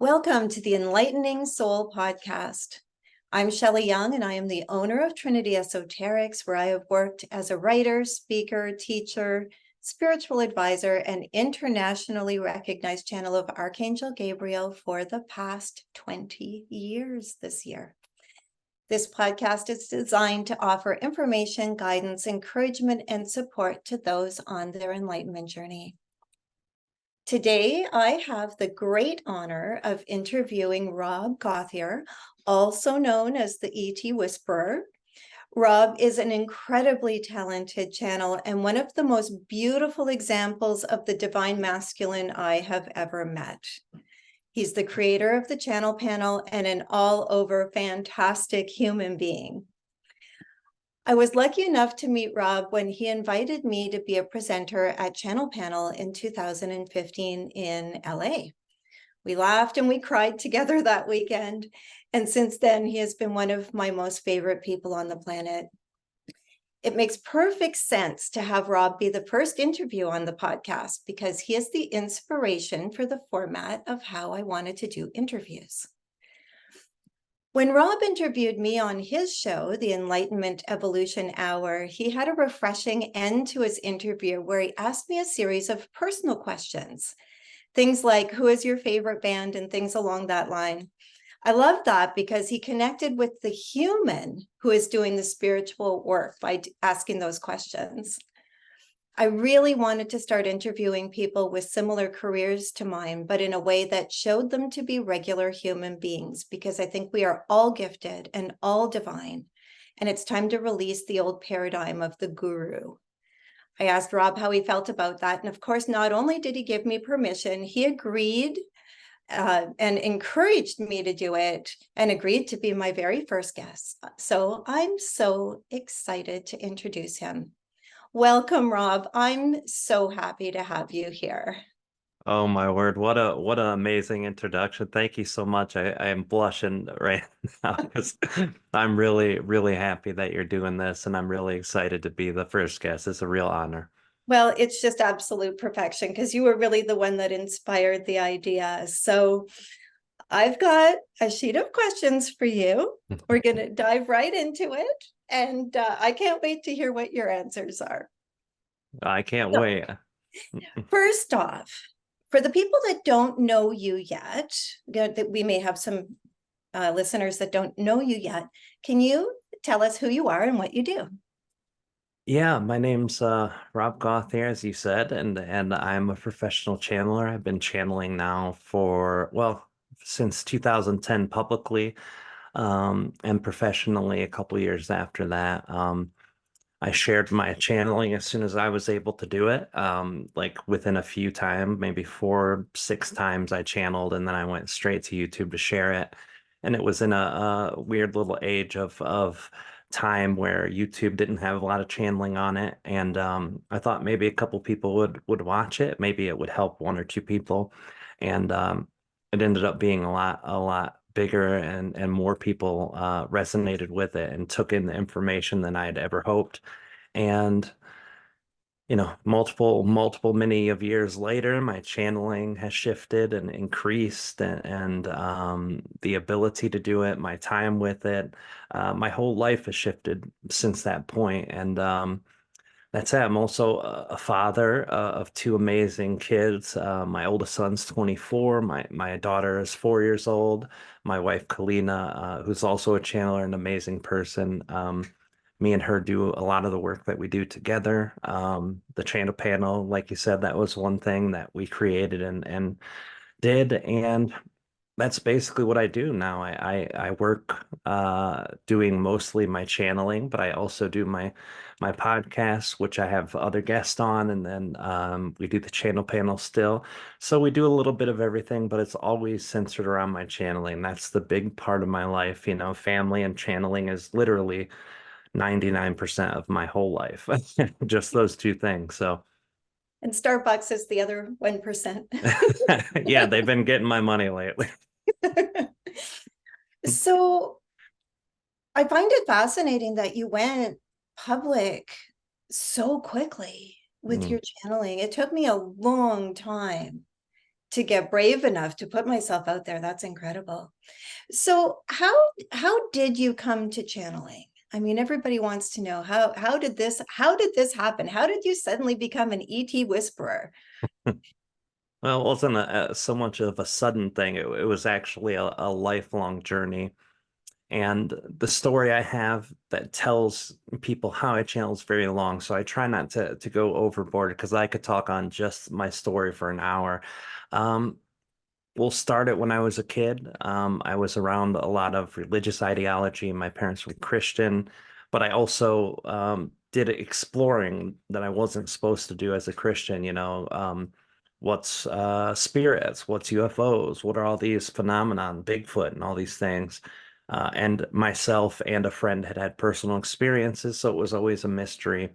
Welcome to the Enlightening Soul podcast. I'm Shelley Young, and I am the owner of Trinity Esoterics, where I have worked as a writer, speaker, teacher, spiritual advisor, and internationally recognized channel of Archangel Gabriel for the past 20 years this year. This podcast is designed to offer information, guidance, encouragement, and support to those on their enlightenment journey. Today, I have the great honor of interviewing Rob Gauthier, also known as the ET Whisperer. Rob is an incredibly talented channel and one of the most beautiful examples of the divine masculine I have ever met. He's the creator of the channel panel and an all-over fantastic human being. I was lucky enough to meet Rob when he invited me to be a presenter at Channel Panel in 2015 in LA. We laughed and we cried together that weekend, and since then he has been one of my most favorite people on the planet. It makes perfect sense to have Rob be the first interview on the podcast because he is the inspiration for the format of how I wanted to do interviews. When Rob interviewed me on his show, the Enlightenment Evolution Hour, he had a refreshing end to his interview where he asked me a series of personal questions. Things like, who is your favorite band, and things along that line. I love that because he connected with the human who is doing the spiritual work by asking those questions. I really wanted to start interviewing people with similar careers to mine, but in a way that showed them to be regular human beings, because I think we are all gifted and all divine, and it's time to release the old paradigm of the guru. I asked Rob how he felt about that, and of course, not only did he give me permission, he agreed and encouraged me to do it and agreed to be my very first guest. So I'm so excited to introduce him. Welcome, Rob. I'm so happy to have you here. Oh my word, what an amazing introduction. Thank you so much. I am blushing right now because I'm really happy that you're doing this, and I'm really excited to be the first guest. It's a real honor. Well, it's just absolute perfection because you were really the one that inspired the idea. So I've got a sheet of questions for you. We're going to dive right into it. And I can't wait to hear what your answers are. I can't So, wait. first off, for the people that don't know you yet, that we may have some listeners that don't know you yet, can you tell us who you are and what you do? Yeah, my name's Rob Gauthier, as you said, and I'm a professional channeler. I've been channeling now for, well, since 2010 publicly, and professionally a couple years after that. I shared my channeling as soon as I was able to do it. Like within a few times, maybe 4, 6 times I channeled, and then I went straight to YouTube to share it. And it was in a weird little age of time where YouTube didn't have a lot of channeling on it. And I thought maybe a couple people would watch it. Maybe it would help 1 or 2 people. And it ended up being a lot bigger, and more people resonated with it and took in the information than I had ever hoped. And multiple many of years later, my channeling has shifted and increased, and the ability to do it, my time with it, my whole life has shifted since that point. And that's it. I'm also a father of 2 amazing kids. My oldest son's 24. My daughter is 4 years old. My wife, Kalina, who's also a channeler, an amazing person. Me and her do a lot of the work that we do together. The channel panel, like you said, that was one thing that we created and did. And that's basically what I do now. I work doing mostly my channeling, but I also do my podcast, which I have other guests on, and then we do the channel panel still. So we do a little bit of everything, but it's always centered around my channeling. That's the big part of my life. Family and channeling is literally 99% of my whole life. Just those 2 things. So And Starbucks is the other 1%. yeah, they've been getting my money lately. So I find it fascinating that you went public so quickly with your channeling. It took me a long time to get brave enough to put myself out there. That's incredible. So how did you come to channeling? I mean, everybody wants to know how did this happen? How did you suddenly become an ET whisperer? Well, it wasn't so much of a sudden thing. It was actually a lifelong journey. And the story I have that tells people how I channel is very long. So I try not to go overboard because I could talk on just my story for an hour. Um, we'll start it when I was a kid. I was around a lot of religious ideology. My parents were Christian, but I also did exploring that I wasn't supposed to do as a Christian. What's spirits? What's UFOs? What are all these phenomenon, Bigfoot, and all these things? And myself and a friend had personal experiences, so it was always a mystery.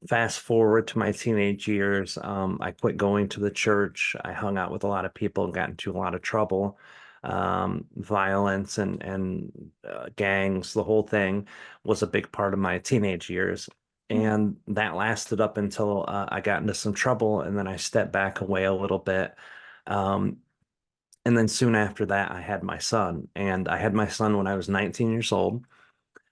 Fast forward to my teenage years, I quit going to the church. I hung out with a lot of people, got into a lot of trouble, violence and gangs. The whole thing was a big part of my teenage years, and that lasted up until I got into some trouble, and then I stepped back away a little bit. Um, and then soon after that, I had my son, and I had my son when I was 19 years old.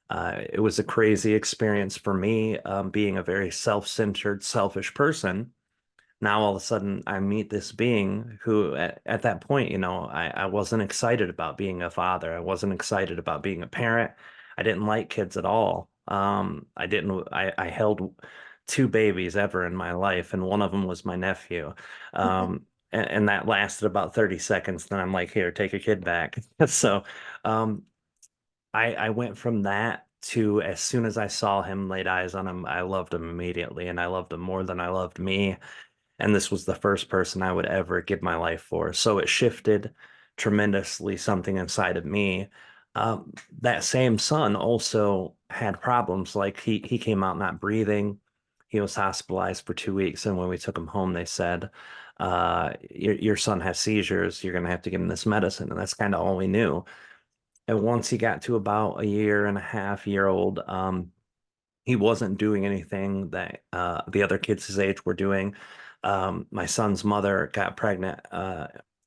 It was a crazy experience for me, being a very self-centered, selfish person. Now all of a sudden I meet this being who at that point, I wasn't excited about being a father. I wasn't excited about being a parent. I didn't like kids at all. I held two babies ever in my life, and one of them was my nephew. And that lasted about 30 seconds. Then I'm like, here, take a kid back. So, um, I went from that to as soon as I saw him, laid eyes on him, I loved him immediately, and I loved him more than I loved me. And this was the first person I would ever give my life for. So it shifted tremendously something inside of me. That same son also had problems. Like he came out not breathing. He was hospitalized for 2 weeks, and when we took him home, they said, your son has seizures. You're going to have to give him this medicine." And that's kind of all we knew. And once he got to about a year and a half year old, he wasn't doing anything that the other kids his age were doing. My son's mother got pregnant.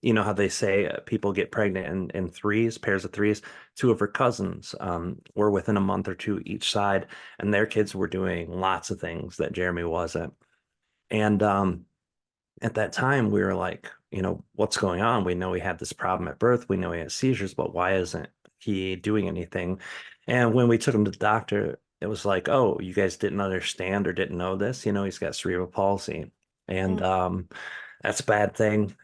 You know how they say people get pregnant in threes, pairs of threes. Two of her cousins were within a month or two each side, and their kids were doing lots of things that Jeremy wasn't. And at that time, we were like, what's going on? We know he had this problem at birth. We know he has seizures, but why isn't he doing anything? And when we took him to the doctor, it was like, oh, you guys didn't understand or didn't know this. He's got cerebral palsy. And that's a bad thing.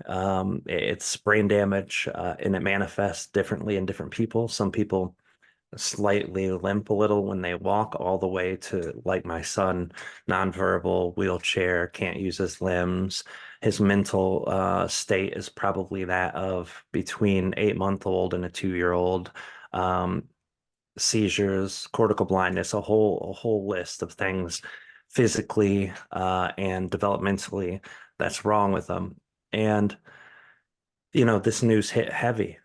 It's brain damage, and it manifests differently in different people. Some people slightly limp a little when they walk, all the way to like my son, nonverbal, wheelchair, can't use his limbs. His mental state is probably that of between 8-month-old and a 2-year old. Um, Seizures, cortical blindness, a whole list of things physically and developmentally that's wrong with them. And this news hit heavy.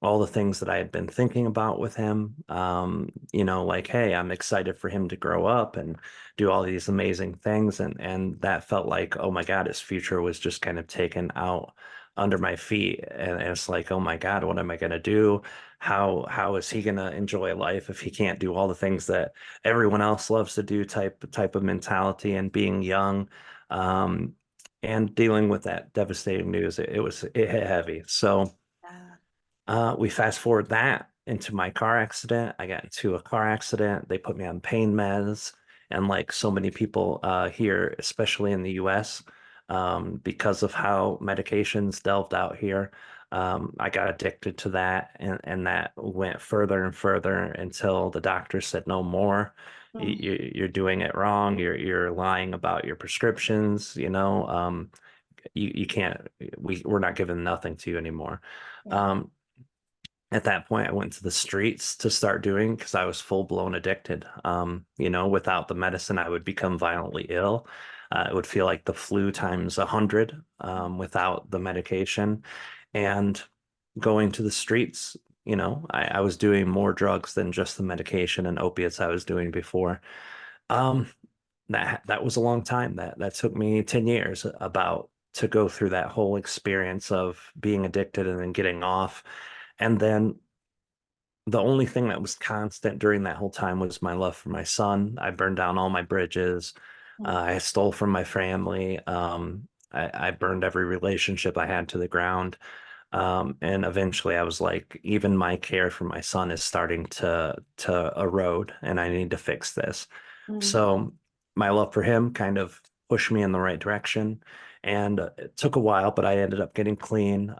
All the things that I had been thinking about with him, like, hey, I'm excited for him to grow up and do all these amazing things. And that felt like, oh my God, his future was just kind of taken out under my feet. And it's like, oh my God, what am I gonna do? How is he gonna enjoy life if he can't do all the things that everyone else loves to do, type of mentality and being young. Um, and dealing with that devastating news, it hit heavy. So Yeah. we fast forward that into my car accident. I got into a car accident. They put me on pain meds, and like so many people here, especially in the U.S., because of how medications delved out here, I got addicted to that, and that went further and further until the doctor said no more. Mm. You're doing it wrong. You're lying about your prescriptions. You can't. We're not giving nothing to you anymore. Yeah. Um, at that point, I went to the streets to start doing because I was full blown addicted. Without the medicine, I would become violently ill. It would feel like the flu times 100 without the medication. And going to the streets, I was doing more drugs than just the medication and opiates I was doing before. Um, that was a long time. That took me 10 years about to go through that whole experience of being addicted and then getting off. And then the only thing that was constant during that whole time was my love for my son. I burned down all my bridges. I stole from my family. I burned every relationship I had to the ground. And eventually I was like, even my care for my son is starting to erode, and I need to fix this. Mm, So my love for him kind of pushed me in the right direction. And it took a while, but I ended up getting clean,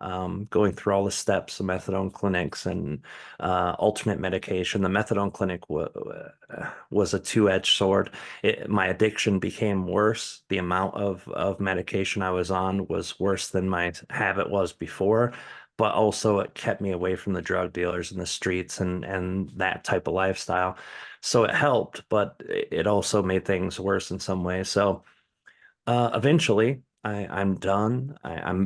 going through all the steps of methadone clinics and alternate medication. The methadone clinic was a two-edged sword. My addiction became worse. The amount of medication I was on was worse than my habit was before, but also it kept me away from the drug dealers in the streets and that type of lifestyle. So it helped, but it also made things worse in some ways. So eventually, I'm done.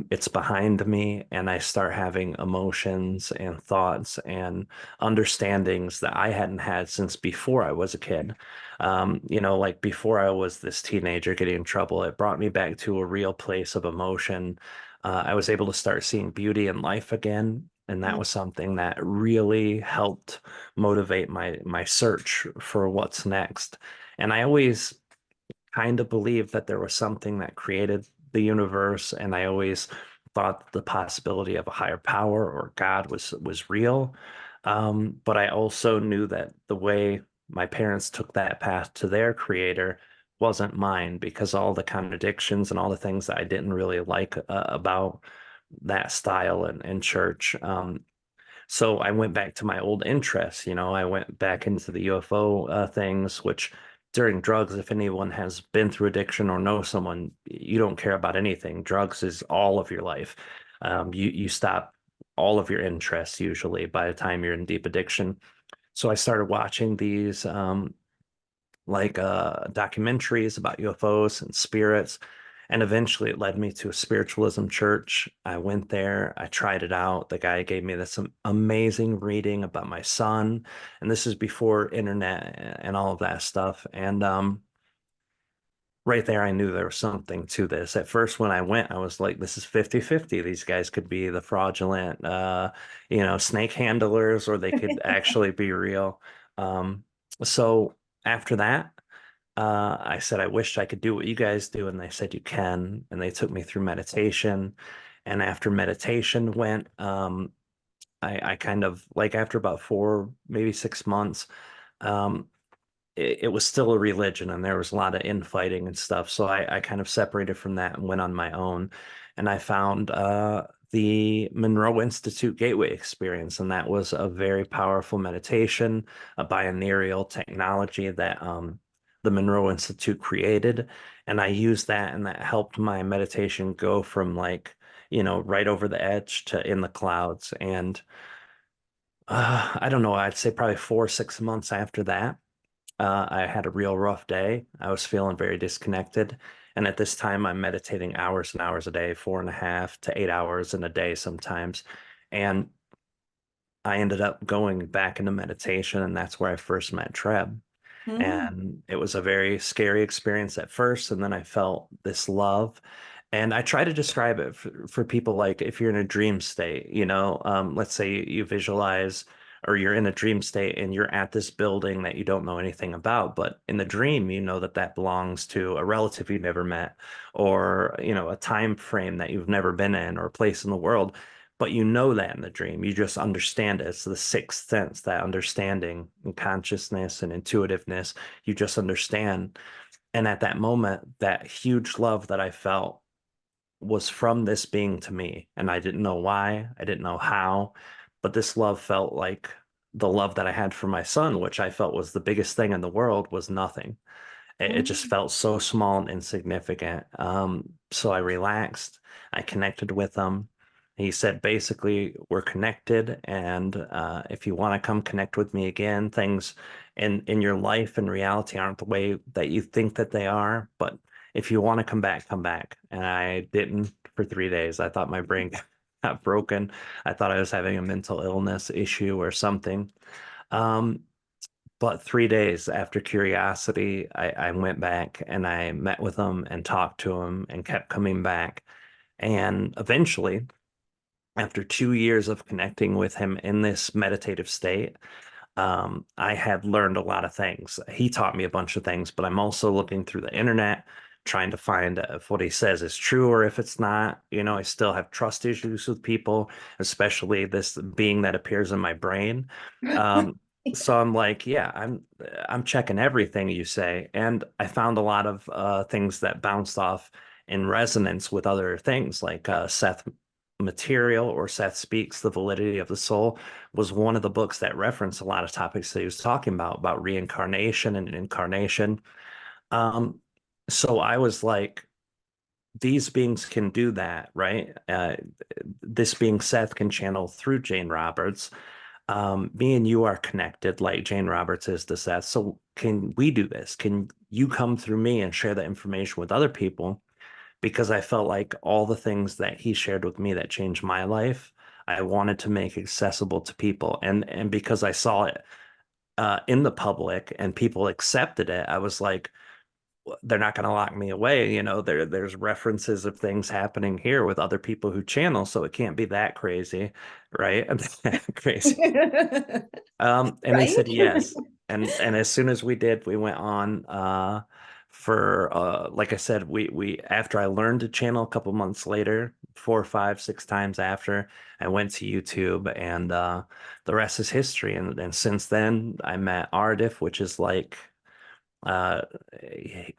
It's behind me, and I start having emotions and thoughts and understandings that I hadn't had since before I was a kid. Like before I was this teenager getting in trouble, it brought me back to a real place of emotion. I was able to start seeing beauty in life again, and that mm, was something that really helped motivate my search for what's next. And I always kind of believed that there was something that created the universe, and I always thought the possibility of a higher power or God was real. But I also knew that the way my parents took that path to their creator wasn't mine, because all the contradictions and all the things that I didn't really like about that style and church. So I went back to my old interests. I went back into the UFO things, which during drugs, if anyone has been through addiction or know someone, you don't care about anything. Drugs is all of your life. You stop all of your interests usually by the time you're in deep addiction. So I started watching these documentaries about UFOs and spirits. And eventually it led me to a spiritualism church. I went there, I tried it out. The guy gave me this amazing reading about my son. And this is before internet and all of that stuff. And right there, I knew there was something to this. At first, when I went, I was like, this is 50-50. These guys could be the fraudulent, snake handlers, or they could actually be real. So after that, I said, I wished I could do what you guys do. And they said, you can. And they took me through meditation. And after meditation went, I kind of like after about 4, maybe 6 months, um, it was still a religion and there was a lot of infighting and stuff. So I kind of separated from that and went on my own. And I found the Monroe Institute Gateway Experience. And that was a very powerful meditation, a binaural technology that the Monroe Institute created. And I used that, and that helped my meditation go from like, right over the edge to in the clouds. And I don't know, I'd say probably 4 or 6 months after that. I had a real rough day. I was feeling very disconnected. And at this time, I'm meditating hours and hours a day, 4.5 to 8 hours in a day sometimes. And I ended up going back into meditation, and that's where I first met Treb. mm, And it was a very scary experience at first. And then I felt this love. And I try to describe it for people like if you're in a dream state, let's say you visualize or you're in a dream state and you're at this building that you don't know anything about, but in the dream, you know that that belongs to a relative you've never met, or, a time frame that you've never been in, or a place in the world. But you know that in the dream, you just understand it. It's the sixth sense, that understanding and consciousness and intuitiveness. You just understand. And at that moment, that huge love that I felt was from this being to me. And I didn't know why, I didn't know how, but this love felt like the love that I had for my son, which I felt was the biggest thing in the world, was nothing. It just mm, felt so small and insignificant. So I relaxed. I connected with him. He said, basically, we're connected, and if you want to come connect with me again, things in your life and reality aren't the way that you think that they are. But if you want to come back, come back. And I didn't for 3 days. I thought my brain got broken. I thought I was having a mental illness issue or something. Um, but 3 days after curiosity, I went back and I met with him and talked to him and kept coming back. And eventually, after 2 years of connecting with him in this meditative state, I had learned a lot of things. He taught me a bunch of things, but I'm also looking through the internet, trying to find if what he says is true or if it's not. I still have trust issues with people, especially this being that appears in my brain. Um, so I'm like, yeah, I'm checking everything you say, and I found a lot of things that bounced off in resonance with other things, like Seth Material or Seth Speaks, The Validity of the Soul was one of the books that referenced a lot of topics that he was talking about reincarnation and incarnation. Um, so I was like, these beings can do that, right? This being Seth can channel through Jane Roberts. Me and you are connected like Jane Roberts is to Seth. So can we do this? Can you come through me and share that information with other people? Because I felt like all the things that he shared with me that changed my life, I wanted to make accessible to people. And because I saw it in the public and people accepted it, I was like, they're not going to lock me away. There's references of things happening here with other people who channel, so it can't be that crazy, right? Crazy. And they Right? said yes. And as soon as we did, we went on for like I said, we after I learned to channel a couple months later, 4, 5, 6 times after, I went to YouTube and the rest is history. And since then I met Ardif, which is like uh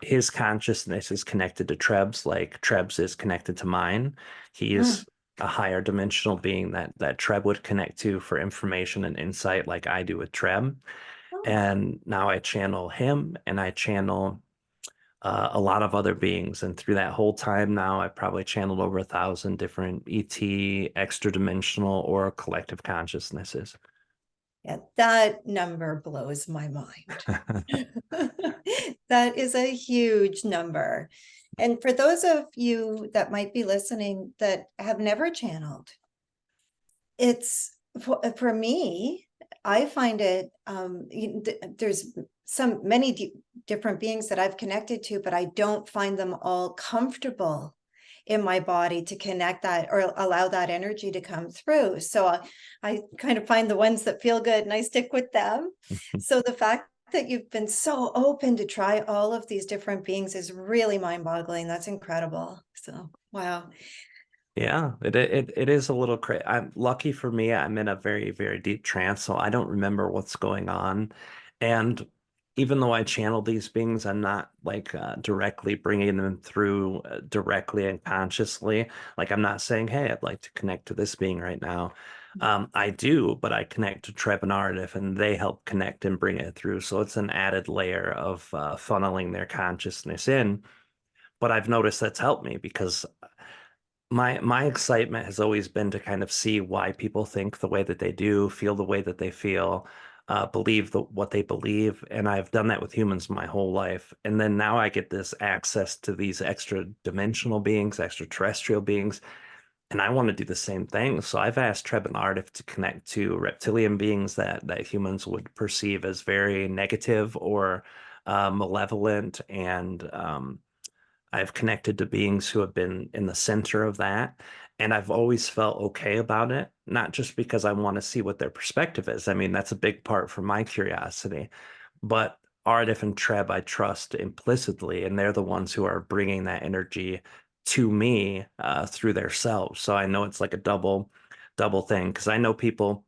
his consciousness is connected to Treb's, like Treb's is connected to mine. He Mm. is a higher dimensional being that Treb would connect to for information and insight like I do with Treb. Oh, And now I channel him and I channel a lot of other beings. And through that whole time now, I've probably channeled over 1,000 different ET, extra dimensional, or collective consciousnesses. yeah, that number blows my mind. That is a huge number. And for those of you that might be listening that have never channeled, it's for me, I find it, there's many different beings that I've connected to, but I don't find them all comfortable in my body to connect that or allow that energy to come through. So I kind of find the ones that feel good and I stick with them. So the fact that you've been so open to try all of these different beings is really mind-boggling. That's incredible. So, wow. Yeah, it is a little crazy. I'm lucky for me, I'm in a very, very deep trance, so I don't remember what's going on. And even though I channel these beings, I'm not like directly bringing them through directly and consciously. Like I'm not saying, "Hey, I'd like to connect to this being right now." I do, but I connect to Treb and Ardif, and they help connect and bring it through. So it's an added layer of funneling their consciousness in. But I've noticed that's helped me because my excitement has always been to kind of see why people think the way that they do, feel the way that they feel, believe what they believe, and I've done that with humans my whole life. And then now I get this access to these extra dimensional beings, extraterrestrial beings, and I want to do the same thing. So I've asked Treb and Ardif to connect to reptilian beings that humans would perceive as very negative or malevolent, and I've connected to beings who have been in the center of that. And I've always felt okay about it, not just because I want to see what their perspective is. I mean, that's a big part for my curiosity. But Ardif and Treb, I trust implicitly, and they're the ones who are bringing that energy to me through their selves. So I know it's like a double thing because I know people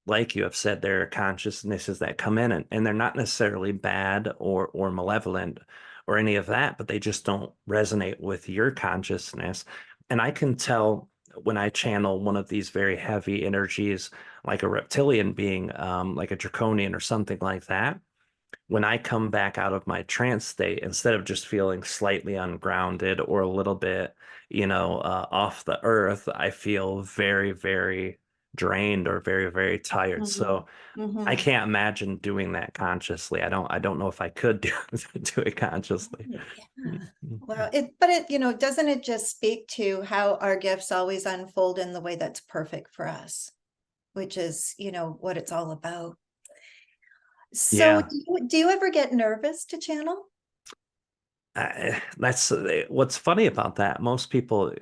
like you have said, there are consciousnesses that come in and they're not necessarily bad or malevolent or any of that, but they just don't resonate with your consciousness. And I can tell when I channel one of these very heavy energies, like a reptilian being, like a draconian or something like that, when I come back out of my trance state, instead of just feeling slightly ungrounded or a little bit, off the earth, I feel very, very drained or very, very tired. Mhm. So I Mhm. can't imagine doing that consciously. I don't know if I could do it consciously. Yeah. Well, doesn't it just speak to how our gifts always unfold in the way that's perfect for us, which is, what it's all about. So Yeah. do you ever get nervous to channel? That's what's funny about that. Most people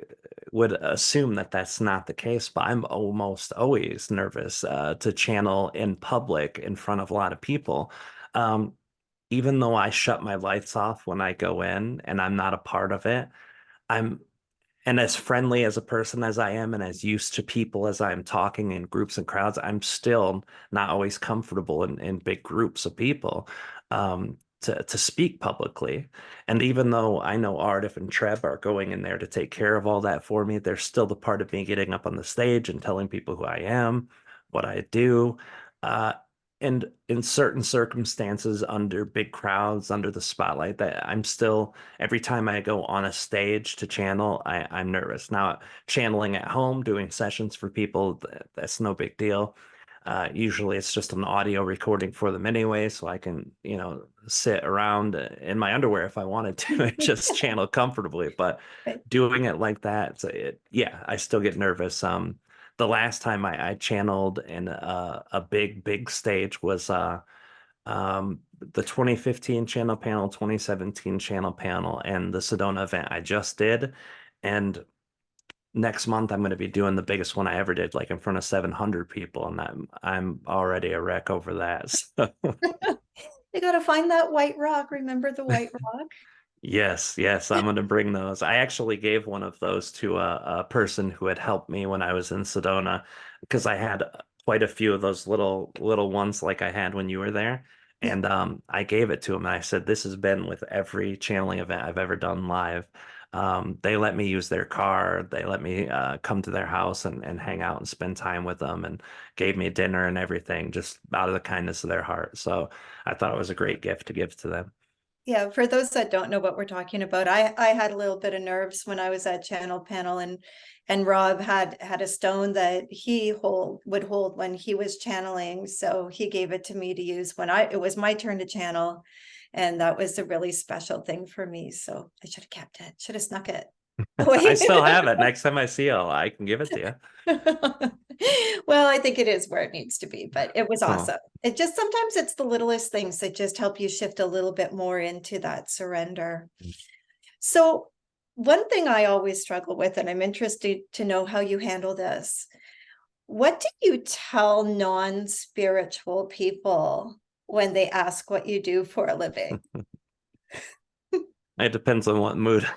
would assume that that's not the case, but I'm almost always nervous to channel in public in front of a lot of people. Um, Even though I shut my lights off when I go in and I'm not a part of it, I'm and as friendly as a person as I am and as used to people as I am talking in groups and crowds, I'm still not always comfortable in big groups of people to speak publicly. And even though I know Ardif and Treb are going in there to take care of all that for me, there's still the part of me getting up on the stage and telling people who I am, what I do. Uh, and in certain circumstances, under big crowds, under the spotlight, that I'm still every time I go on a stage to channel, I'm nervous. Now, channeling at home, doing sessions for people, that's no big deal. Usually it's just an audio recording for them anyway, so I can, sit around in my underwear if I wanted to and just channel comfortably. But Right. doing it like that, yeah, I still get nervous. The last time I channeled in a big stage was the 2015 channel panel, 2017 channel panel, and the Sedona event I just did. And next month I'm going to be doing the biggest one I ever did, like in front of 700 people, and I'm already a wreck over that. So You gotta find that white rock. Remember the white rock? yes, I'm going to bring those. I actually gave one of those to a person who had helped me when I was in Sedona because I had quite a few of those little ones like I had when you were there. Yeah. And I gave it to him and I said, this has been with every channeling event I've ever done live. They let me use their car. They let me come to their house and hang out and spend time with them and gave me dinner and everything just out of the kindness of their heart. So I thought it was a great gift to give to them. Yeah, for those that don't know what we're talking about, I had a little bit of nerves when I was at channel panel, and Rob had a stone that he would hold when he was channeling. So he gave it to me to use when it was my turn to channel. And that was a really special thing for me. So I should have kept it, should have snuck it I away. still have it. Next time I see you, I can give it to you. Well, I think it is where it needs to be, but it was Oh, awesome. It just sometimes it's the littlest things that just help you shift a little bit more into that surrender. So, one thing I always struggle with, and I'm interested to know how you handle this. What do you tell non-spiritual people when they ask what you do for a living? it depends on what mood.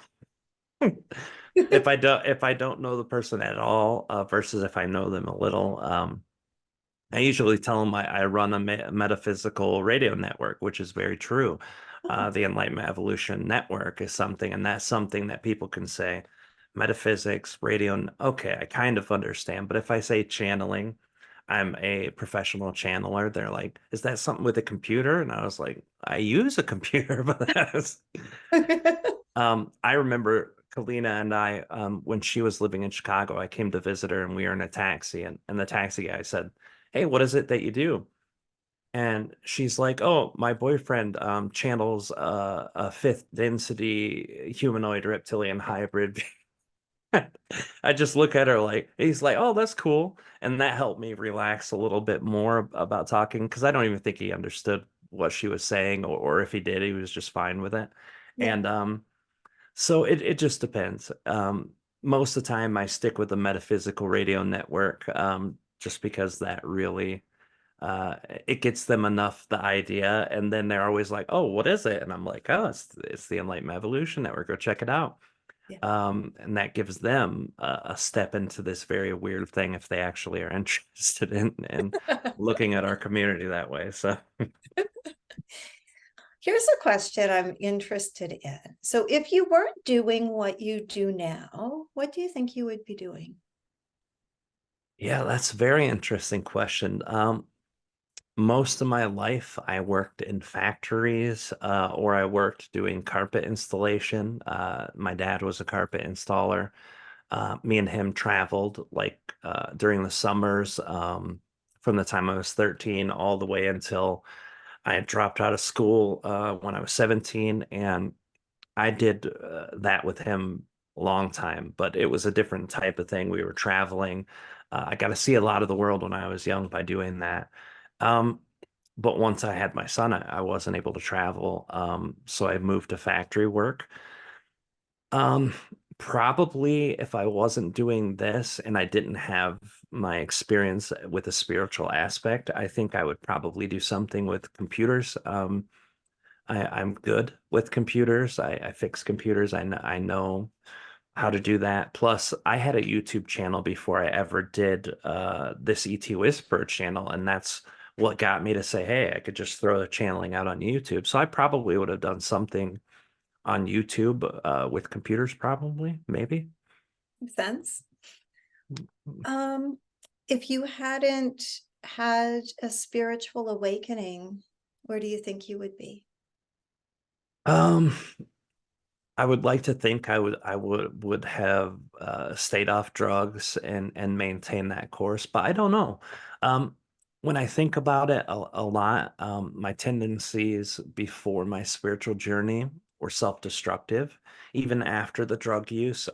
If I don't know the person at all, versus if I know them a little, I usually tell them I run a metaphysical radio network, which is very true. The Enlightenment Evolution Network is something, and that's something that people can say, metaphysics, radio, okay, I kind of understand. But if I say channeling, I'm a professional channeler. They're like, is that something with a computer? And I was like, I use a computer, but that's I remember Kalina and I, when she was living in Chicago, I came to visit her and we were in a taxi and the taxi guy said, hey, what is it that you do? And she's like, oh, my boyfriend channels a fifth density humanoid reptilian hybrid. I just look at her like, he's like, oh, that's cool. And that helped me relax a little bit more about talking because I don't even think he understood what she was saying, or if he did, he was just fine with it. Yeah. And so it just depends. Most of the time, I stick with the metaphysical radio network, just because that really uh, it gets them enough the idea, and then they're always like, "Oh, what is it?" And I'm like, "Oh, it's the Enlightenment Evolution Network. Go check it out." Yeah. And that gives them a step into this very weird thing if they actually are interested in looking at our community that way. So. Here's a question I'm interested in. So, if you weren't doing what you do now, what do you think you would be doing? Yeah, that's a very interesting question. Most of my life, I worked in factories, or I worked doing carpet installation. My dad was a carpet installer. Me and him traveled like during the summers, from the time I was 13 all the way until I had dropped out of school when I was 17. And I did that with him a long time, but it was a different type of thing. We were traveling. I got to see a lot of the world when I was young by doing that. Um, But once I had my son, I wasn't able to travel. So I moved to factory work. Um, Probably if I wasn't doing this and I didn't have my experience with a spiritual aspect, I think I would probably do something with computers. I'm good with computers. I fix computers. I know how to do that. Plus, I had a YouTube channel before I ever did this ET Whisper channel, and that's what got me to say, hey, I could just throw the channeling out on YouTube. So I probably would have done something on YouTube with computers, probably, maybe. Makes sense. Um, if you hadn't had a spiritual awakening, where do you think you would be? Um, I would like to think I would have stayed off drugs and maintained that course, but I don't know. Um, when I think about it a lot, my tendencies before my spiritual journey were self-destructive. Even after the drug use,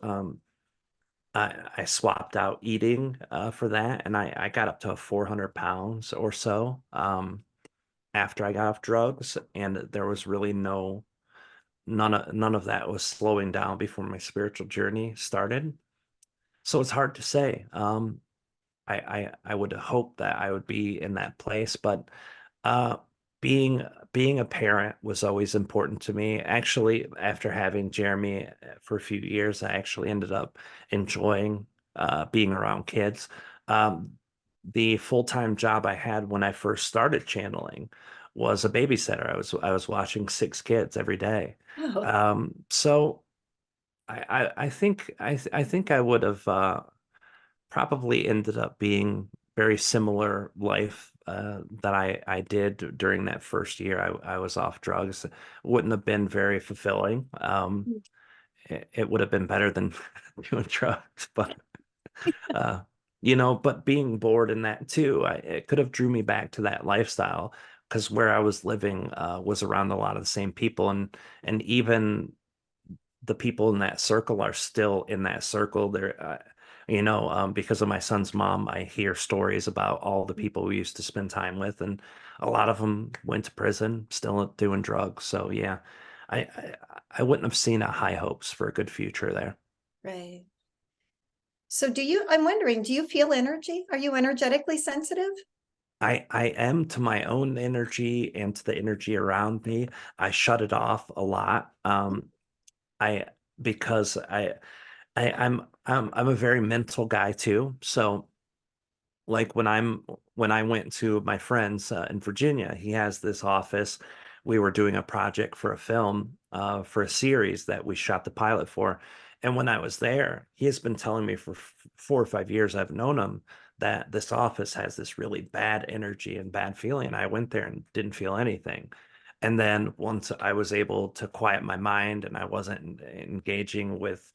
I swapped out eating for that, and I got up to 400 pounds or so after I got off drugs, and there was really none of that was slowing down before my spiritual journey started. So it's hard to say. I would hope that I would be in that place, but uh, being a parent was always important to me. Actually, after having Jeremy for a few years, I actually ended up enjoying being around kids. Um, the full-time job I had when I first started channeling was a babysitter. I was watching 6 kids every day. Oh, So I think I would have probably ended up being very similar life that I did during that first year I was off drugs. Wouldn't have been very fulfilling. It would have been better than doing drugs, but uh, but being bored in that too, it could have drew me back to that lifestyle because where I was living was around a lot of the same people, and even the people in that circle are still in that circle. Because of my son's mom, I hear stories about all the people we used to spend time with, and a lot of them went to prison, still doing drugs. So yeah, I wouldn't have seen a high hopes for a good future there. right. So I'm wondering, do you feel energy? Are you energetically sensitive? I am to my own energy and to the energy around me. I shut it off a lot. I because I'm a very mental guy too. So like when I went to my friend's in Virginia, he has this office. We were doing a project for a film for a series that we shot the pilot for. And when I was there, he has been telling me for 4 or 5 years I've known him that this office has this really bad energy and bad feeling. And I went there and didn't feel anything. And then once I was able to quiet my mind and I wasn't engaging with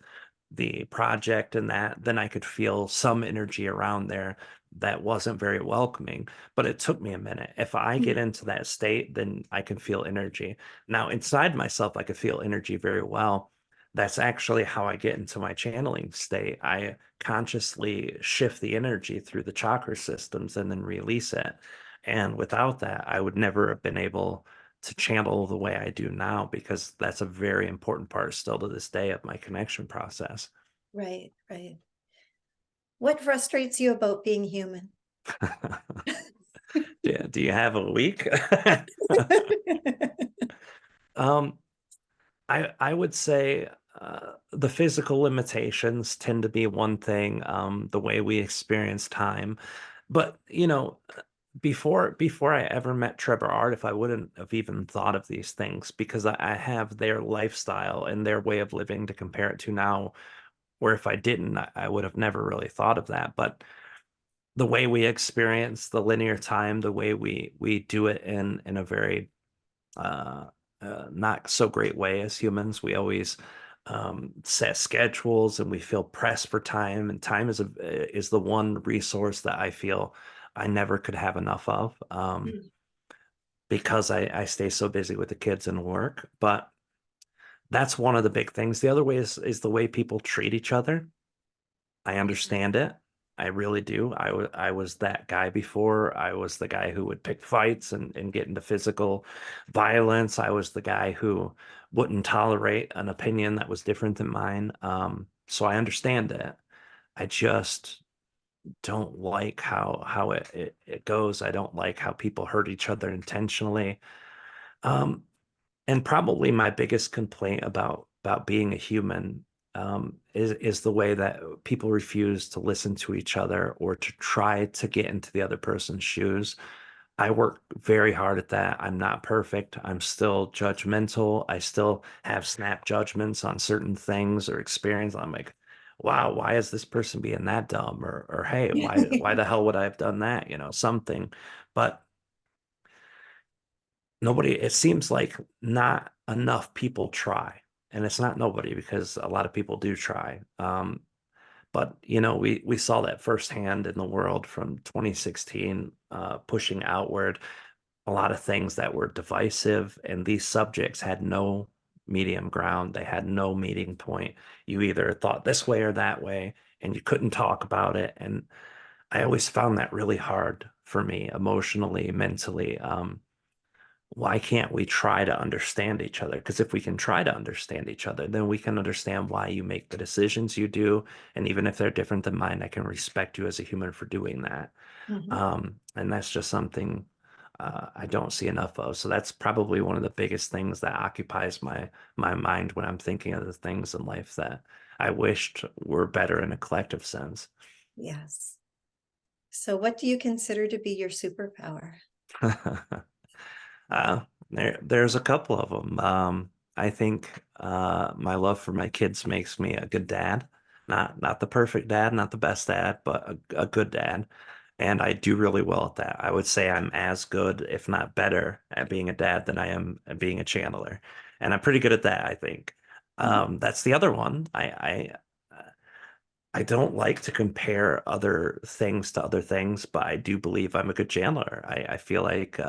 the project and that, then I could feel some energy around there that wasn't very welcoming. But it took me a minute. If I get into that state, then I can feel energy. Now, inside myself, I could feel energy very well. That's actually how I get into my channeling state. I consciously shift the energy through the chakra systems and then release it. And without that, I would never have been able to channel the way I do now because that's a very important part still to this day of my connection process. Right, right. What frustrates you about being human? Do you have a week? Um, I would say the physical limitations tend to be one thing, the way we experience time. But before I ever met Trevor Art, if I wouldn't have even thought of these things, because I have their lifestyle and their way of living to compare it to now, where if I didn't, I would have never really thought of that. But the way we experience the linear time, the way we do it in a very uh, not so great way as humans. We always set schedules and we feel pressed for time, and time is the one resource that I feel I never could have enough of because I stay so busy with the kids and work. But that's one of the big things. The other way is the way people treat each other. I understand it. I really do. I was that guy before. I was the guy who would pick fights and get into physical violence. I was the guy who wouldn't tolerate an opinion that was different than mine. So I understand it. I just don't like how it goes. I don't like how people hurt each other intentionally. Um, and probably my biggest complaint about being a human is the way that people refuse to listen to each other or to try to get into the other person's shoes. I work very hard at that. I'm not perfect. I'm still judgmental. I still have snap judgments on certain things or experience. I'm like, wow, why is this person being that dumb? Or hey, why the hell would I have done that? Something. But nobody, it seems like not enough people try. And it's not nobody because a lot of people do try. But we saw that firsthand in the world from 2016, pushing outward a lot of things that were divisive, and these subjects had no medium ground. They had no meeting point. You either thought this way or that way, and you couldn't talk about it. And I always found that really hard for me emotionally, mentally. Why can't we try to understand each other? Because if we can try to understand each other, then we can understand why you make the decisions you do. And even if they're different than mine, I can respect you as a human for doing that. Mhm. And that's just something I don't see enough of. So that's probably one of the biggest things that occupies my mind when I'm thinking of the things in life that I wished were better in a collective sense. Yes. So what do you consider to be your superpower? Uh, there's a couple of them. I think my love for my kids makes me a good dad. Not the perfect dad, not the best dad, but a good dad. And I do really well at that. I would say I'm as good, if not better, at being a dad than I am at being a channeler. And I'm pretty good at that, I think. Mhm. That's the other one. I don't like to compare other things to other things, but I do believe I'm a good channeler. I feel like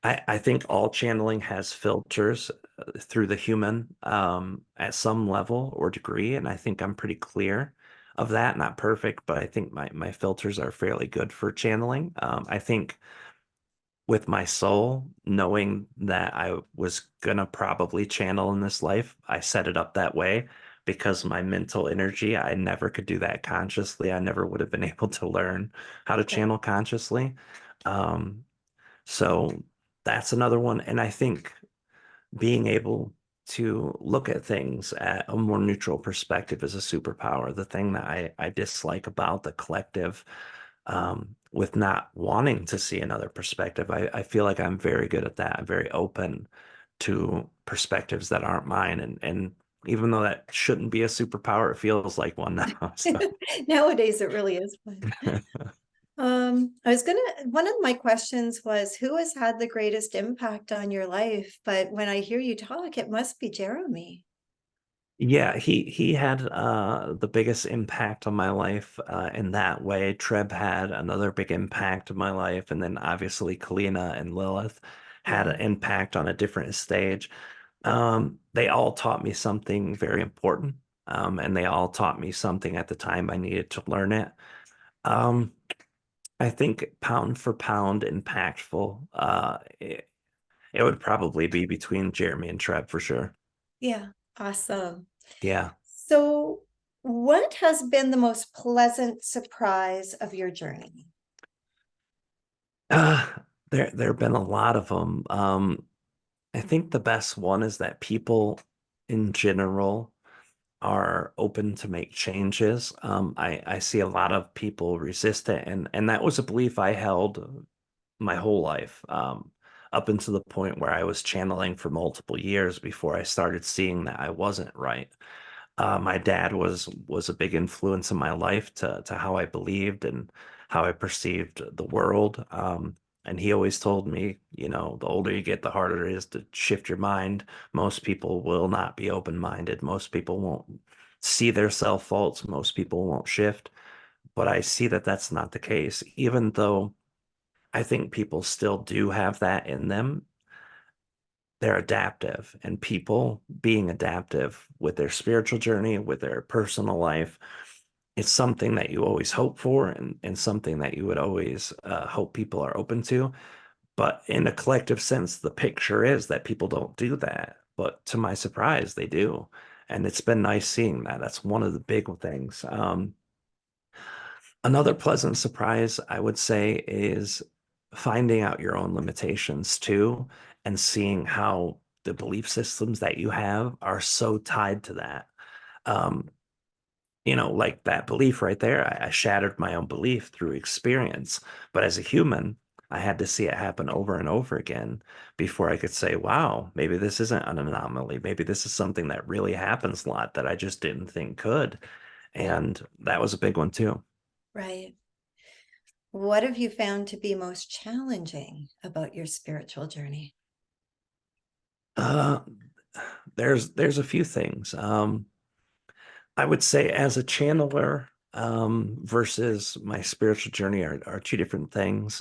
I think all channeling has filters through the human at some level or degree, and I think I'm pretty clear of that. Not perfect, but I think my filters are fairly good for channeling. I think with my soul, knowing that I was gonna probably channel in this life, I set it up that way because my mental energy, I never could do that consciously. I never would have been able to learn how to Right. channel consciously. Um, so that's another one. And I think being able to look at things at a more neutral perspective is a superpower. The thing that I dislike about the collective, with not wanting to see another perspective, I feel like I'm very good at that. I'm very open to perspectives that aren't mine. And even though that shouldn't be a superpower, it feels like one now. So Nowadays, it really is fun. One of my questions was, who has had the greatest impact on your life? But when I hear you talk, it must be Jeremy. yeah, he had the biggest impact on my life in that way. Treb had another big impact on my life, and then obviously Kalina and Lilith had Yeah. an impact on a different stage. They all taught me something very important, and they all taught me something at the time I needed to learn it. Um, I think pound for pound impactful, it would probably be between Jeremy and Treb for sure. Yeah. Awesome. Yeah. So, what has been the most pleasant surprise of your journey? Uh, there have been a lot of them. I think the best one is that people in general are open to make changes. I see a lot of people resist it, and that was a belief I held my whole life, up until the point where I was channeling for multiple years before I started seeing that I wasn't right. My dad was a big influence in my life to how I believed and how I perceived the world. And he always told me, the older you get, the harder it is to shift your mind. Most people will not be open-minded. Most people won't see their self faults. Most people won't shift. But I see that that's not the case, even though I think people still do have that in them. They're adaptive, and people being adaptive with their spiritual journey, with their personal life, it's something that you always hope for, and something that you would always hope people are open to. But in a collective sense, the picture is that people don't do that. But to my surprise, they do. And it's been nice seeing that. That's one of the big things. Another pleasant surprise, I would say, is finding out your own limitations too, and seeing how the belief systems that you have are so tied to that. Um, like that belief right there, I shattered my own belief through experience. But as a human, I had to see it happen over and over again before I could say, wow, maybe this isn't an anomaly. Maybe this is something that really happens a lot that I just didn't think could. And that was a big one too. Right. What have you found to be most challenging about your spiritual journey? Uh, there's a few things. I would say as a channeler, versus my spiritual journey are two different things.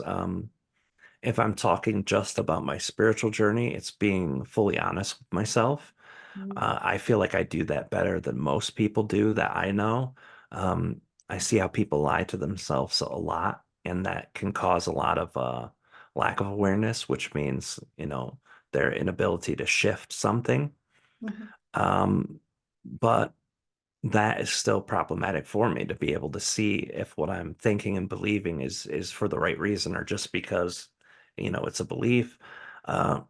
If I'm talking just about my spiritual journey, it's being fully honest with myself. Mm. I feel like I do that better than most people do that I know. Um, I see how people lie to themselves a lot, and that can cause a lot of lack of awareness, which means, their inability to shift something. Mhm. Um, but that is still problematic for me to be able to see if what I'm thinking and believing is for the right reason or just because, it's a belief. Uh,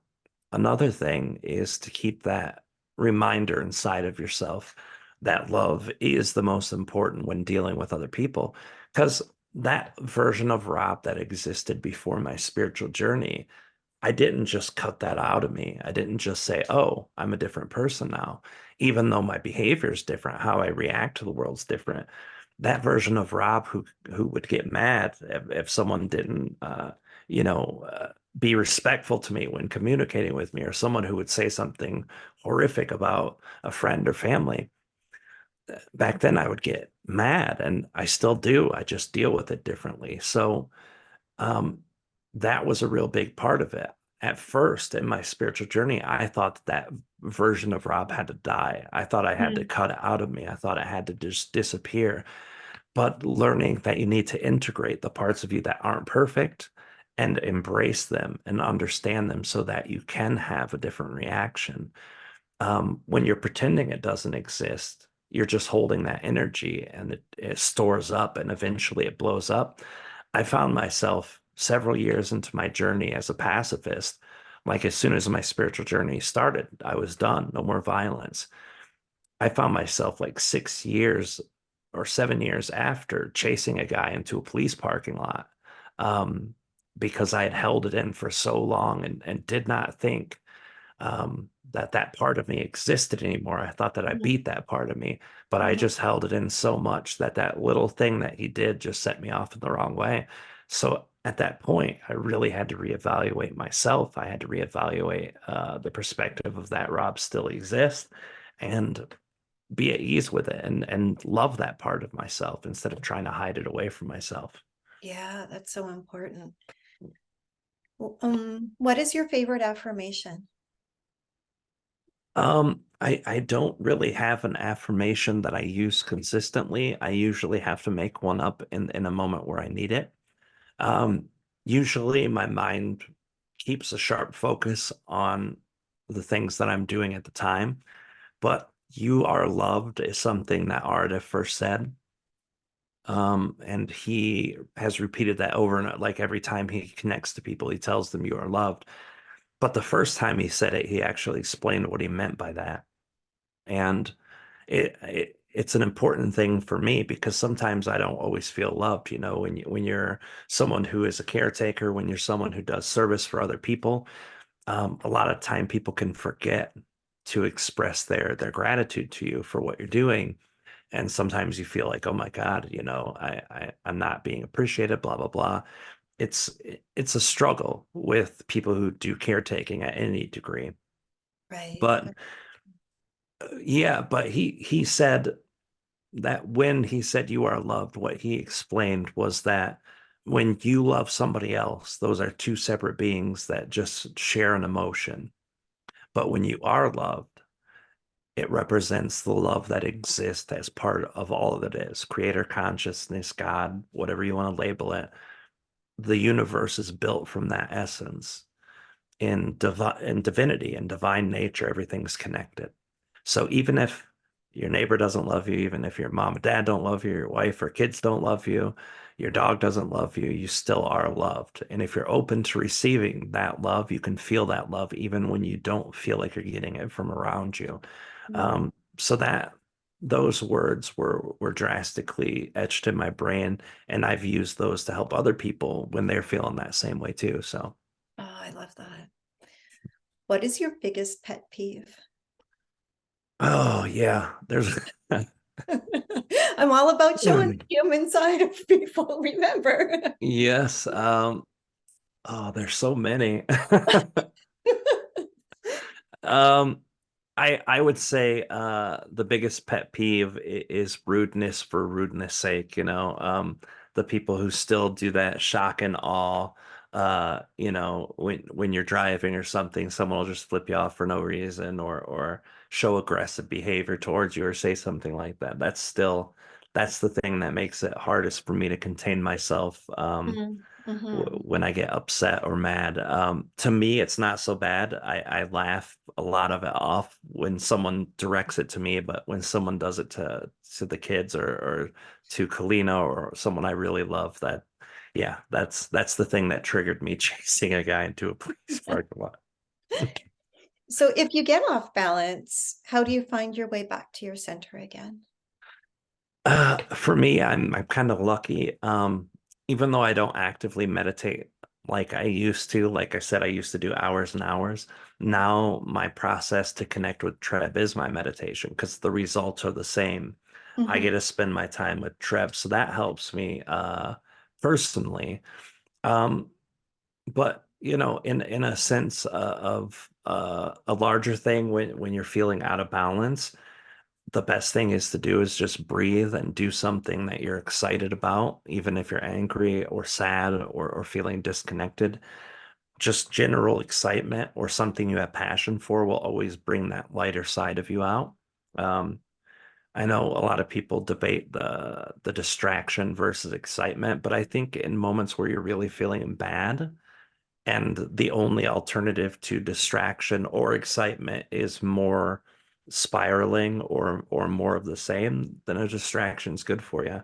Another thing is to keep that reminder inside of yourself that love is the most important when dealing with other people. Because that version of Rob that existed before my spiritual journey, I didn't just cut that out of me. I didn't just say, oh, I'm a different person now, even though my behavior is different, how I react to the world's different. That version of Rob who would get mad if someone didn't you know, be respectful to me when communicating with me, or someone who would say something horrific about a friend or family. Back then I would get mad, and I still do. I just deal with it differently. So um, that was a real big part of it. At first, in my spiritual journey, I thought that version of Rob had to die. I thought I had to Mm. cut it out of me. I thought it had to just disappear. But learning that you need to integrate the parts of you that aren't perfect and embrace them and understand them so that you can have a different reaction. When you're pretending it doesn't exist, you're just holding that energy, and it stores up and eventually it blows up. I found myself several years into my journey as a pacifist. Like as soon as my spiritual journey started, I was done. No more violence. I found myself like 6 years or 7 years after chasing a guy into a police parking lot, um, because I had held it in for so long and did not think that part of me existed anymore. I thought that I Mhm. beat that part of me, but I Mhm. just held it in so much that little thing that he did just set me off in the wrong way. So at that point, I really had to reevaluate myself. I had to reevaluate the perspective of that Rob still exists and be at ease with it and love that part of myself instead of trying to hide it away from myself. Yeah, that's so important. What is your favorite affirmation? I don't really have an affirmation that I use consistently. I usually have to make one up in a moment where I need it. Um, Usually my mind keeps a sharp focus on the things that I'm doing at the time, but you are loved is something that Arda first said. And he has repeated that over and like every time he connects to people, he tells them you are loved. But the first time he said it, he actually explained what he meant by that. And it's an important thing for me because sometimes I don't always feel loved, when you're someone who is a caretaker, when you're someone who does service for other people, a lot of time people can forget to express their gratitude to you for what you're doing. And sometimes you feel like, oh my God, I'm not being appreciated, blah, blah, blah. It's it's a struggle with people who do caretaking at any degree. Right. But yeah, but he said that when he said you are loved, what he explained was that when you love somebody else, those are two separate beings that just share an emotion. But when you are loved, it represents the love that exists as part of all that is creator consciousness, God, whatever you want to label it. The universe is built from that essence. In divinity and divine nature, everything's connected. So even if your neighbor doesn't love you, even if your mom and dad don't love you, your wife or kids don't love you, your dog doesn't love you, you still are loved. And if you're open to receiving that love, you can feel that love even when you don't feel like you're getting it from around you. Mm. So that those words were drastically etched in my brain, and I've used those to help other people when they're feeling that same way too. So, Oh, I love that. What is your biggest pet peeve? oh yeah, there's I'm all about showing the human side of people, remember? yes. Oh, there's so many. Um, I would say the biggest pet peeve is rudeness for rudeness sake, the people who still do that shock and awe, when you're driving or something, someone will just flip you off for no reason or show aggressive behavior towards you or say something like that. That's the thing that makes it hardest for me to contain myself. Mm-hmm. When I get upset or mad. To me, it's not so bad. I laugh a lot of it off when someone directs it to me, but when someone does it to the kids or to Kalina or someone I really love, yeah, that's the thing that triggered me chasing a guy into a police parking lot. So if you get off balance, how do you find your way back to your center again? For me, I'm kind of lucky. Even though I don't actively meditate like I used to, like I said, I used to do hours and hours. Now my process to connect with Treb is my meditation because the results are the same. I Mm-hmm. get to spend my time with Treb, so that helps me personally. Um, but in a sense of a larger thing, when you're feeling out of balance, the best thing is to do is just breathe and do something that you're excited about, even if you're angry or sad or feeling disconnected. Just general excitement or something you have passion for will always bring that lighter side of you out. Um, I know a lot of people debate the distraction versus excitement, but I think in moments where you're really feeling bad, and the only alternative to distraction or excitement is more spiraling or more of the same, then a distraction is good for you.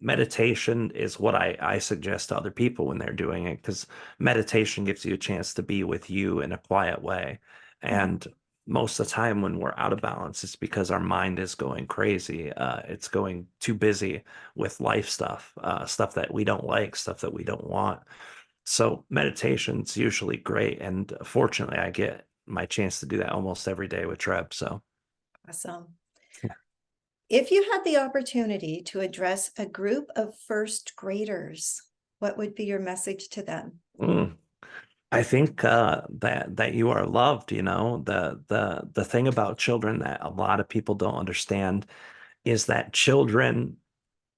Meditation is what I suggest to other people when they're doing it because meditation gives you a chance to be with you in a quiet way. Mm-hmm. And most of the time when we're out of balance, it's because our mind is going crazy. It's going too busy with life stuff, stuff that we don't like, stuff that we don't want. So meditation's usually great, and fortunately, I get my chance to do that almost every day with Treb. So, Awesome. If you had the opportunity to address a group of first graders, what would be your message to them? mm, I think that you are loved. The thing about children that a lot of people don't understand is that children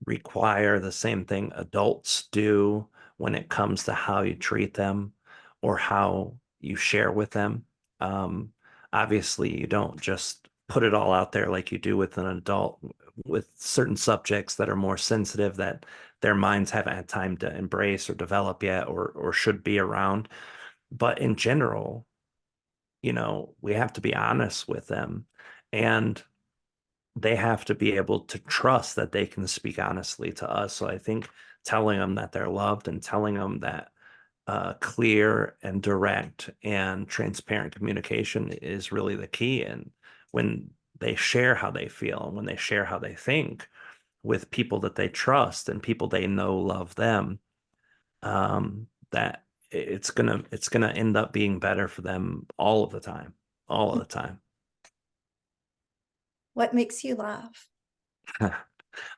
require the same thing adults do when it comes to how you treat them or how you share with them. Um, Obviously, you don't just put it all out there like you do with an adult with certain subjects that are more sensitive that their minds haven't had time to embrace or develop yet or should be around. But in general, we have to be honest with them. And they have to be able to trust that they can speak honestly to us. So I think telling them that they're loved and telling them that clear and direct and transparent communication is really the key. And when they share how they feel, and when they share how they think with people that they trust and people they know love them, that it's gonna end up being better for them all of the time, all of the time. What makes you laugh?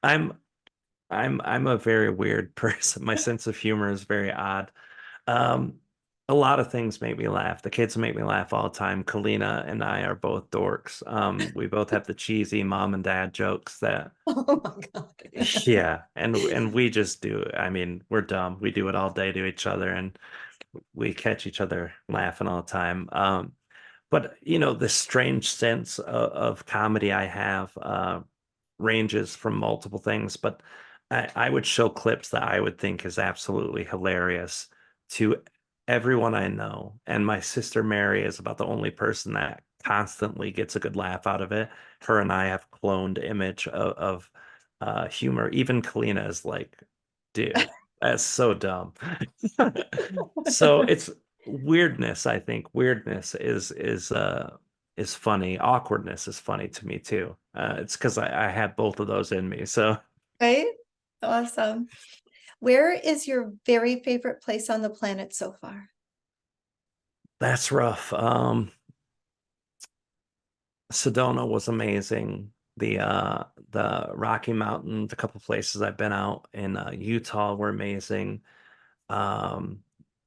I'm I'm a very weird person. My sense of humor is very odd. Um, a lot of things make me laugh. The kids make me laugh all the time. Kalina and I are both dorks. We both have the cheesy mom and dad jokes that, Oh my God. yeah, and we just do. I mean, we're dumb. We do it all day to each other, and we catch each other laughing all the time. But this strange sense of comedy I have ranges from multiple things, but I would show clips that I would think is absolutely hilarious to everyone I know. And my sister Mary is about the only person that constantly gets a good laugh out of it. Her and I have cloned image of humor. Even Kalina is like, dude, that's so dumb. So it's weirdness, I think. Weirdness is funny. Awkwardness is funny to me too. It's because I have both of those in me. So Right? Awesome. Where is your very favorite place on the planet so far? that's rough. Sedona was amazing. The Rocky Mountains, a couple places I've been out in Utah were amazing. Um,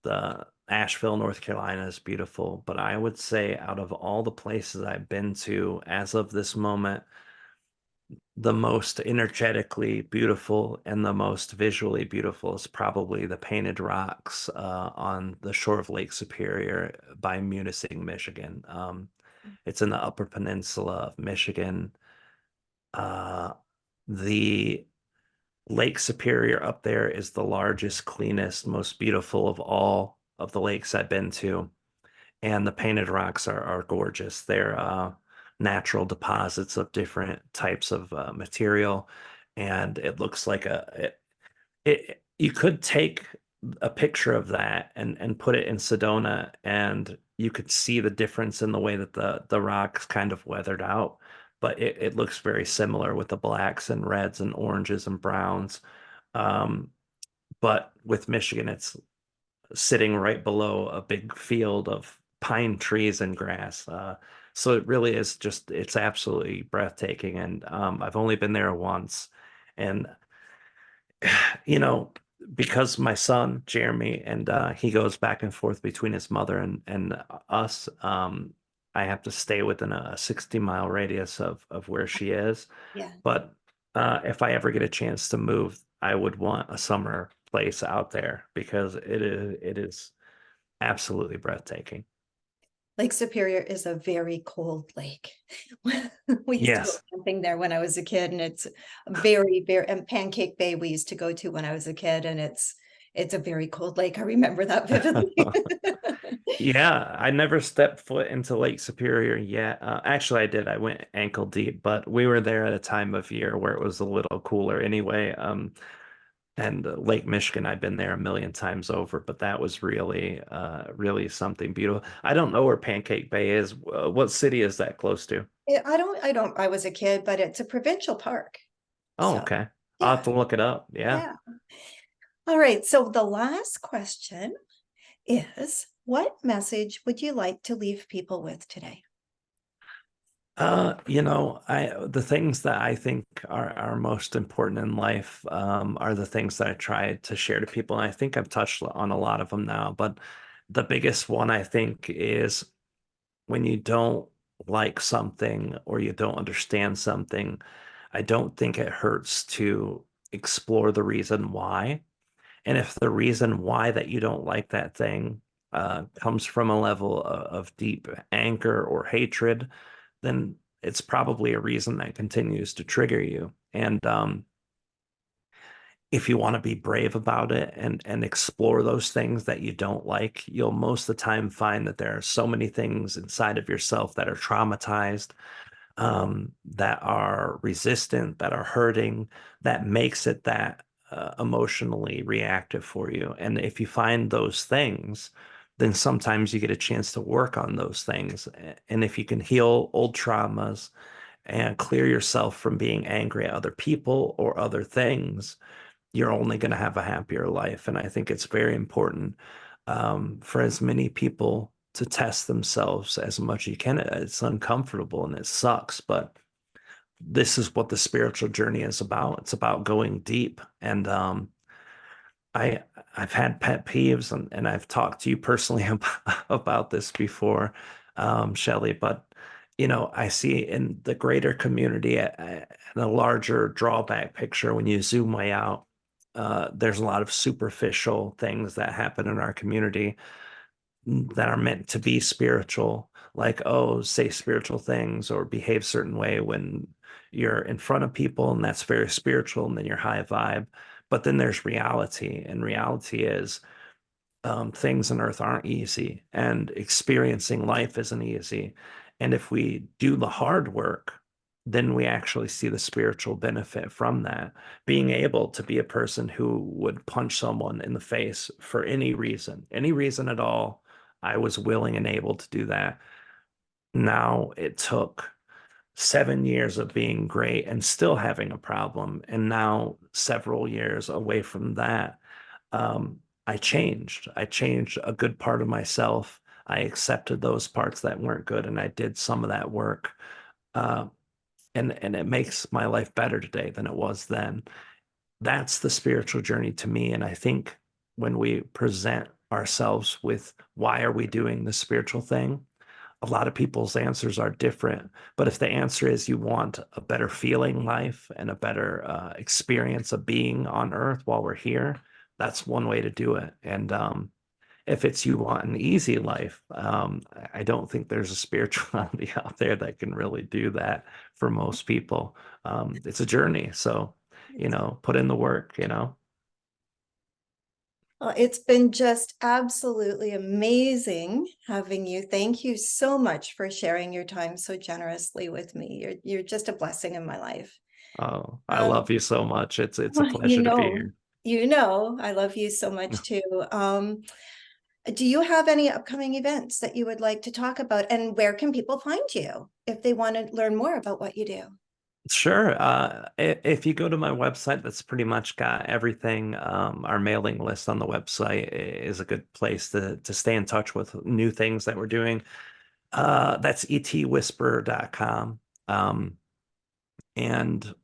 the Asheville, North Carolina is beautiful, but I would say out of all the places I've been to as of this moment, the most energetically beautiful and the most visually beautiful is probably the Painted Rocks on the shore of Lake Superior by Munising, Michigan. It's in the Upper Peninsula of Michigan. Uh, the Lake Superior up there is the largest, cleanest, most beautiful of all of the lakes I've been to. And the Painted Rocks are gorgeous. They're natural deposits of different types of material. And it looks like you could take a picture of that and put it in Sedona, and you could see the difference in the way that the rocks kind of weathered out. But it looks very similar with the blacks and reds and oranges and browns. Um, but with Michigan, it's sitting right below a big field of pine trees and grass. So it really is just, it's absolutely breathtaking. And I've only been there once. And you know, because my son Jeremy and he goes back and forth between his mother and us, I have to stay within a 60-mile radius of where she is. Yeah. But if I ever get a chance to move, I would want a summer place out there because it is absolutely breathtaking. Lake Superior is a very cold lake. We used to go Yes. camping there when I was a kid, and it's very, very, and Pancake Bay we used to go to when I was a kid, and it's a very cold lake. I remember that vividly. Yeah, I never stepped foot into Lake Superior yet. Actually, I did. I went ankle deep, but we were there at a time of year where it was a little cooler anyway. And Lake Michigan, I've been there a million times over, but that was really something beautiful. I don't know where Pancake Bay is. What city is that close to? I was a kid, but it's a provincial park. Oh, So, okay. I'll have yeah, to look it up. Yeah. yeah. All right. So the last question is, what message would you like to leave people with today? I the things that I think are most important in life are the things that I try to share to people. And I think I've touched on a lot of them now, but the biggest one I think is when you don't like something or you don't understand something, I don't think it hurts to explore the reason why. And if the reason why that you don't like that thing comes from a level of deep anger or hatred, then it's probably a reason that continues to trigger you. And if you want to be brave about it and explore those things that you don't like, you'll most of the time find that there are so many things inside of yourself that are traumatized, that are resistant, that are hurting, that makes it that emotionally reactive for you. And if you find those things, then sometimes you get a chance to work on those things. And if you can heal old traumas and clear yourself from being angry at other people or other things, you're only going to have a happier life. And I think it's very important for as many people to test themselves as much as you can. It's uncomfortable and it sucks, but this is what the spiritual journey is about. It's about going deep. And I I've had pet peeves and I've talked to you personally about this before, Shelley, but I see in the greater community and a larger drawback picture when you zoom way out, there's a lot of superficial things that happen in our community. that are meant to be spiritual, like, oh, say spiritual things or behave certain way when you're in front of people, and that's very spiritual, and then you're high vibe. But then there's reality, and reality is things on earth aren't easy, and experiencing life isn't easy. And if we do the hard work, then we actually see the spiritual benefit from that. Being able to be a person who would punch someone in the face for any reason at all, I was willing and able to do that. Now it took 7 years of being great and still having a problem, and now several years away from that, I changed. I changed a good part of myself. I accepted those parts that weren't good, and I did some of that work. Uh, and it makes my life better today than it was then. That's the spiritual journey to me. And I think when we present ourselves with why are we doing the spiritual thing, a lot of people's answers are different. But if the answer is you want a better feeling life and a better experience of being on earth while we're here, that's one way to do it. And if it's you want an easy life, I don't think there's a spirituality out there that can really do that for most people. It's a journey. So, put in the work. Well, it's been just absolutely amazing having you. Thank you so much for sharing your time so generously with me. You're just a blessing in my life. Oh, I Um, love you so much. It's a well, pleasure to be here. I love you so much too. Do you have any upcoming events that you would like to talk about? And where can people find you if they want to learn more about what you do? Sure. If you go to my website, that's pretty much got everything. Our mailing list on the website is a good place to stay in touch with new things that we're doing. That's etwhisperer.com. And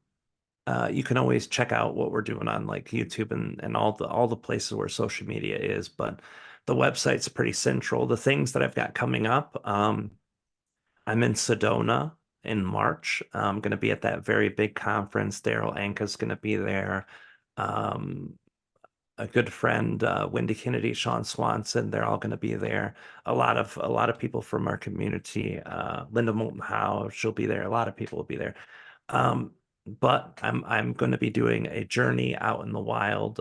you can always check out what we're doing on like YouTube and all the places where social media is. But the website's pretty central. The things that I've got coming up, I'm in Sedona in March. I'm going to be at that very big conference. Daryl Anka's going to be there. Um, a good friend, Wendy Kennedy, Sean Swanson, they're all going to be there. A lot of people from our community. Linda Moulton Howe, she'll be there. A lot of people will be there. Um, but I'm going to be doing a journey out in the wild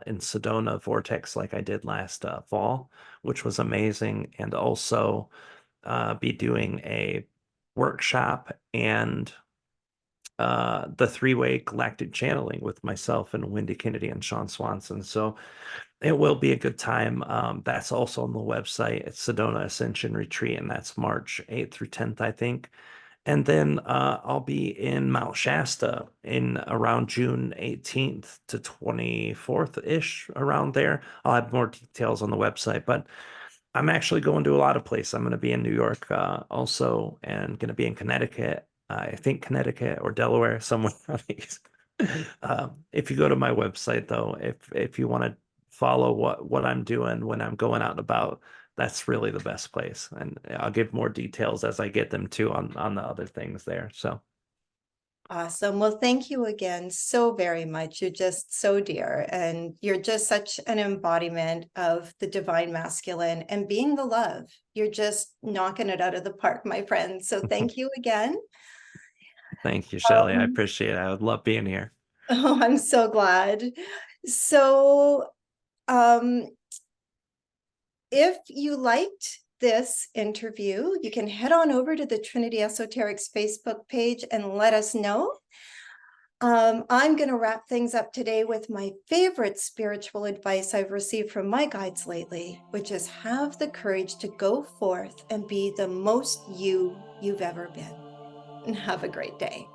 in Sedona Vortex like I did last fall, which was amazing, and also be doing a workshop and the three-way galactic channeling with myself and Wendy Kennedy and Sean Swanson. So it will be a good time. That's also on the website. It's Sedona Ascension Retreat, and that's March 8th through 10th, I think. And then I'll be in Mount Shasta in around June 18th to 24th-ish, around there. I'll have more details on the website, but I'm actually going to a lot of places. I'm going to be in New York also, and going to be in Connecticut. I think Connecticut or Delaware, somewhere on the east. If you go to my website, though, if you want to follow what I'm doing when I'm going out and about, that's really the best place. And I'll give more details as I get them too on the other things there. So Awesome. Well, thank you again so very much. You're just so dear, and you're just such an embodiment of the divine masculine and being the love. You're just knocking it out of the park, my friend. So thank you again. thank you, Shelley. I Um, appreciate it. I would love being here. oh, I'm so glad. So, um, if you liked this interview, you can head on over to the Trinity Esoterics Facebook page and let us know. I'm going to wrap things up today with my favorite spiritual advice I've received from my guides lately, which is have the courage to go forth and be the most you've ever been. And have a great day.